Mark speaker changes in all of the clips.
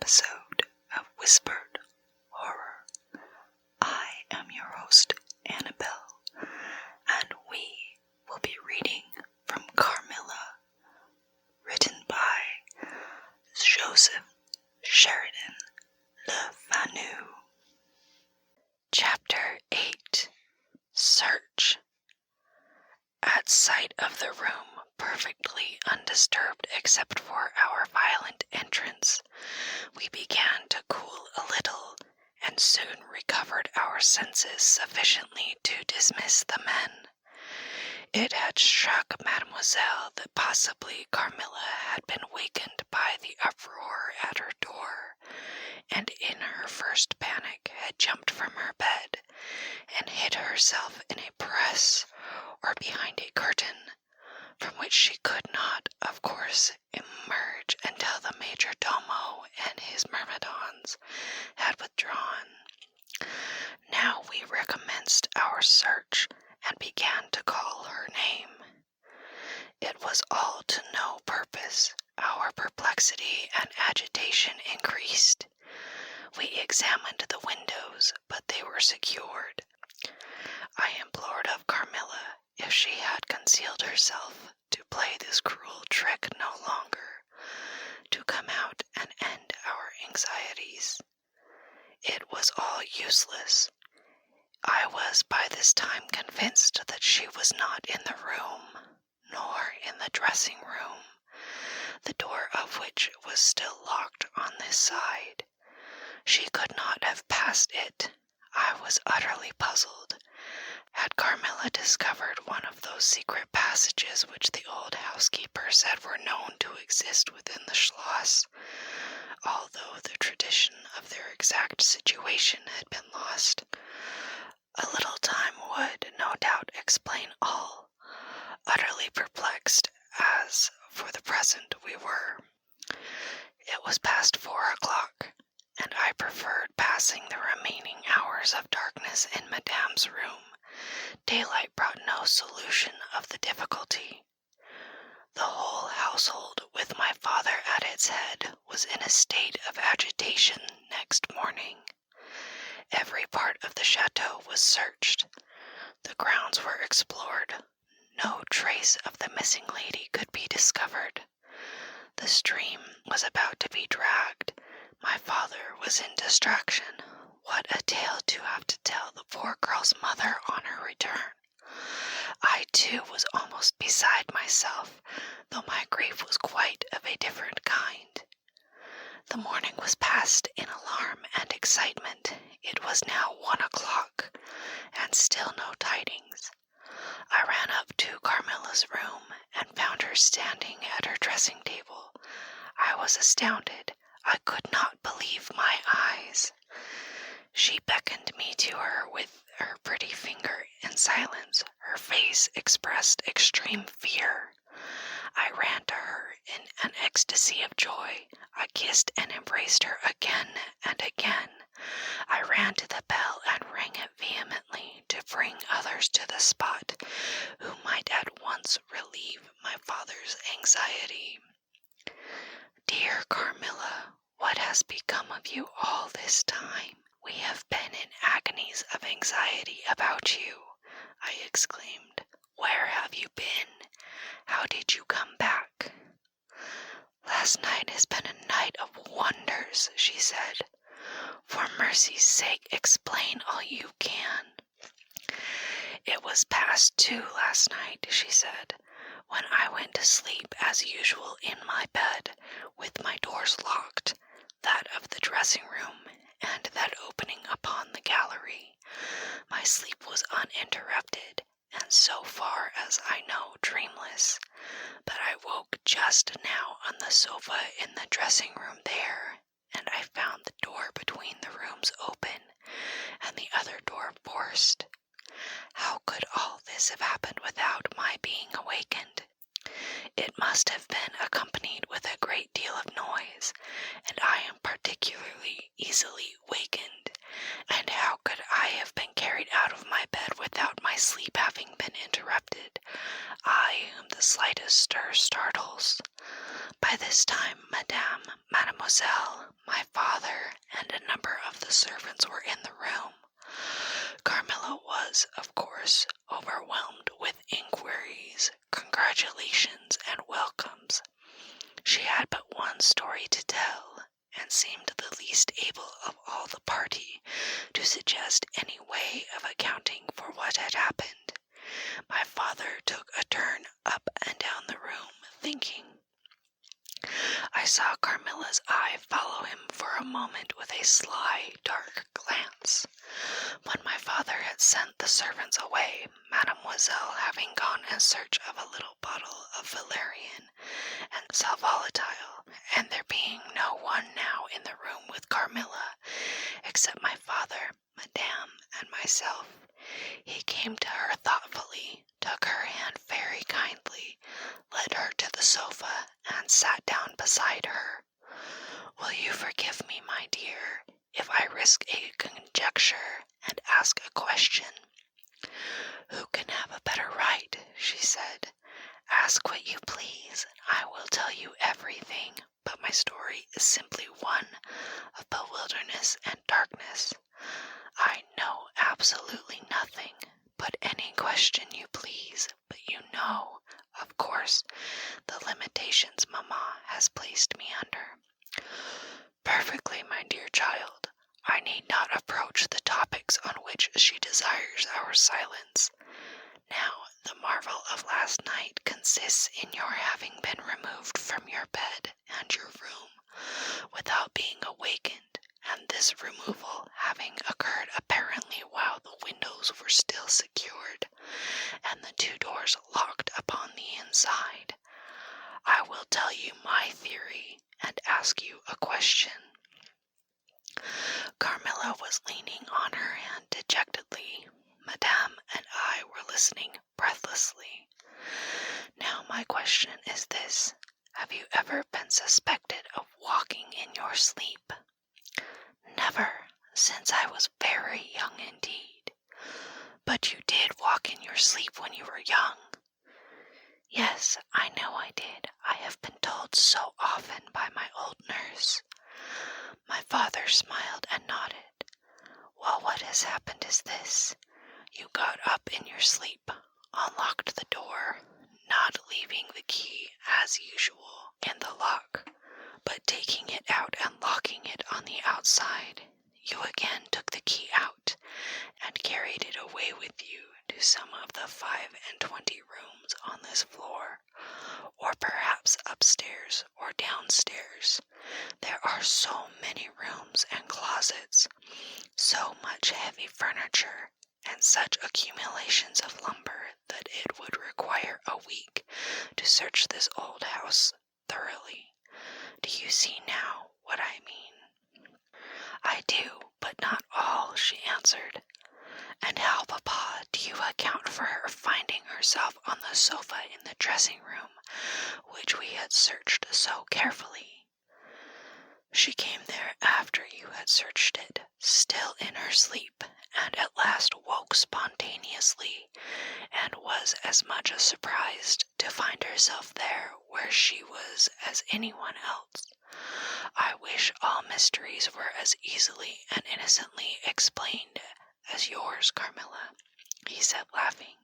Speaker 1: episode of Whispered Horror. I am your host, Annabelle, and we will be reading from Carmilla, written by Joseph Sheridan, LeFanu. Chapter 8. Search. At sight of the room, perfectly undisturbed except for our violent entrance, we began to cool a little, and soon recovered our senses sufficiently to dismiss the men. It had struck Mademoiselle that possibly Carmilla had been wakened by the uproar at her door, and in her first panic had jumped from her bed and hid herself in a press or behind a curtain, from which she could not, of course, emerge until the major domo and his myrmidons had withdrawn. Now we recommenced our search and began to call her name. It was all to no purpose. Our perplexity and agitation increased. We examined the windows, but they were secured. I implored of Carmilla, if she had concealed herself, to play this cruel trick no longer, to come out and end our anxieties. It was all useless. I was by this time convinced that she was not in the room, nor in the dressing room, the door of which was still locked on this side. She could not have passed it. I was utterly puzzled. Had Carmilla discovered one of those secret passages which the old housekeeper said were known to exist within the schloss, although the tradition of their exact situation had been lost? A little time would, no doubt, explain all, utterly perplexed as, for the present, we were. It was past 4 o'clock, and I preferred passing the remaining hours of darkness in Madame's room. Daylight brought no solution of the difficulty. The whole household, with my father at its head, was in a state of agitation next morning. Every part of the chateau was searched. The grounds were explored. No trace of the missing lady could be discovered. The stream was about to be dragged. My father was in distraction. What a tale to have to tell the poor girl's mother on her return. I, too, was almost beside myself, though my grief was quite of a different kind. The morning was passed in alarm and excitement. It was now 1 o'clock, and still no tidings. I ran up to Carmilla's room and found her standing at her dressing table. I was astounded. I could not believe my eyes. She beckoned me to her with her pretty finger in silence. Her face expressed extreme fear. I ran to her in an ecstasy of joy. I kissed and embraced her again and again. I ran to the bell and rang it vehemently to bring others to the spot who might at once relieve my father's anxiety. Dear Carmilla, what has become of you all this time? We have been in agonies of anxiety about you, I exclaimed. Where have you been? How did you come back? Last night has been a night of wonders, she said. For mercy's sake, explain all you can. It was past 2 last night, she said, when I went to sleep as usual in my bed, with my doors locked, that of the dressing room and that opening upon the gallery. My sleep was uninterrupted, and so far as I know, dreamless, but I woke just now on the sofa in the dressing room there, and I found the door between the rooms open, and the other door forced. How could all this have happened without my being awakened? It must have been accompanied with a great deal of noise, and I am particularly easily wakened. And how could I have been carried out of my bed without my sleep having been interrupted? I whom the slightest stir startles. By By this time, Mademoiselle, my father, and a number of the servants were in the room. Carmilla was, of course, overwhelmed with inquiries, congratulations, and welcomes. She had but one story to tell, and seemed the least able of all the party to suggest any way of accounting for what had happened. My father took a turn up and down the room, thinking. I saw Carmilla's eye follow him for a moment with a sly, dark glance. When my father had sent the servants away, Mademoiselle having gone in search of a little bottle of valerian and sal volatile, and there being no one now in the room with Carmilla, except my father, Madame, and myself, he came to her thoughtfully, took her hand very kindly, led her to the sofa, and sat down beside her. Will you forgive me, my dear, if I risk a conjecture and ask a question? Who can have a better right, she said. Ask what you please, and I will tell you everything, but my story is simply one of bewilderness and darkness. I know absolutely nothing. Put any question you please, but you know, of course, the limitations Mamma has placed me under. Perfectly, my dear child. I need not approach the topics on which she desires our silence. Now, the marvel of last night consists in your having been removed from your bed and your room without being awakened, and this removal having occurred apparently while the windows were still secured, and the two doors locked upon the inside. I will tell you my theory, and ask you a question. Carmilla was leaning on her hand dejectedly. Madame and I were listening breathlessly. Now my question is this. Have you ever been suspected of walking in your sleep? Never, since I was very young indeed. But you did walk in your sleep when you were young. Yes, I know I did. I have been told so often by my old nurse. My father smiled and nodded. Well, what has happened is this. You got up in your sleep, unlocked the door, not leaving the key as usual in the lock, but taking it out and locking it on the outside. You again took the key out and carried it away with you to some of the 25 rooms on this floor, or perhaps upstairs or downstairs. There are so many rooms and closets, so much heavy furniture, and such accumulations of lumber that it would require a week to search this old house thoroughly. Do you see now what I mean? I do, but not all, she answered. And how, Papa, do you account for her finding herself on the sofa in the dressing room, which we had searched so carefully? She came there after you had searched it, still in her sleep, and at last woke spontaneously, and was as much as surprised to find herself there where she was as anyone else. I wish all mysteries were as easily and innocently explained as yours, Carmilla, he said, laughing,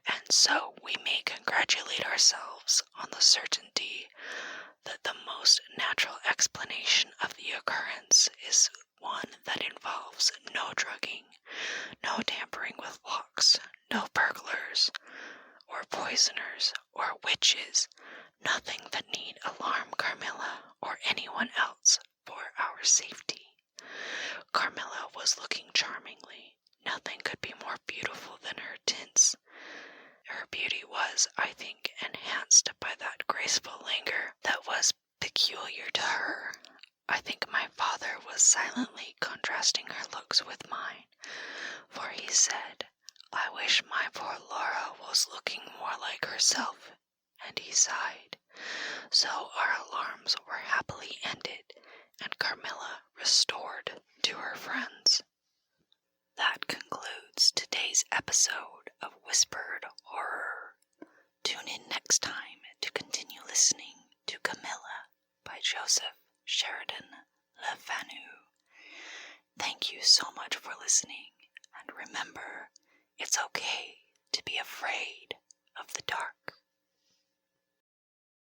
Speaker 1: and so we may congratulate ourselves on the certainty that the most natural explanation of the occurrence is one that involves no drugging, no tampering with locks, no burglars, or poisoners, or witches, nothing that need alarm Carmilla or anyone else for our safety. Carmilla was looking charmingly. Nothing could be more beautiful than her tints. Her beauty was, I think, enhanced by that graceful languor that was peculiar to her. I think my father was silently contrasting her looks with mine, for he said, I wish my poor Laura was looking more like herself, and he sighed. So our alarms were happily ended, and Carmilla restored to her friends. That concludes today's episode of Whispered Horror. Tune in next time to continue listening to Carmilla. Joseph Sheridan LeFanu. Thank you so much for listening, and remember, it's okay to be afraid of the dark.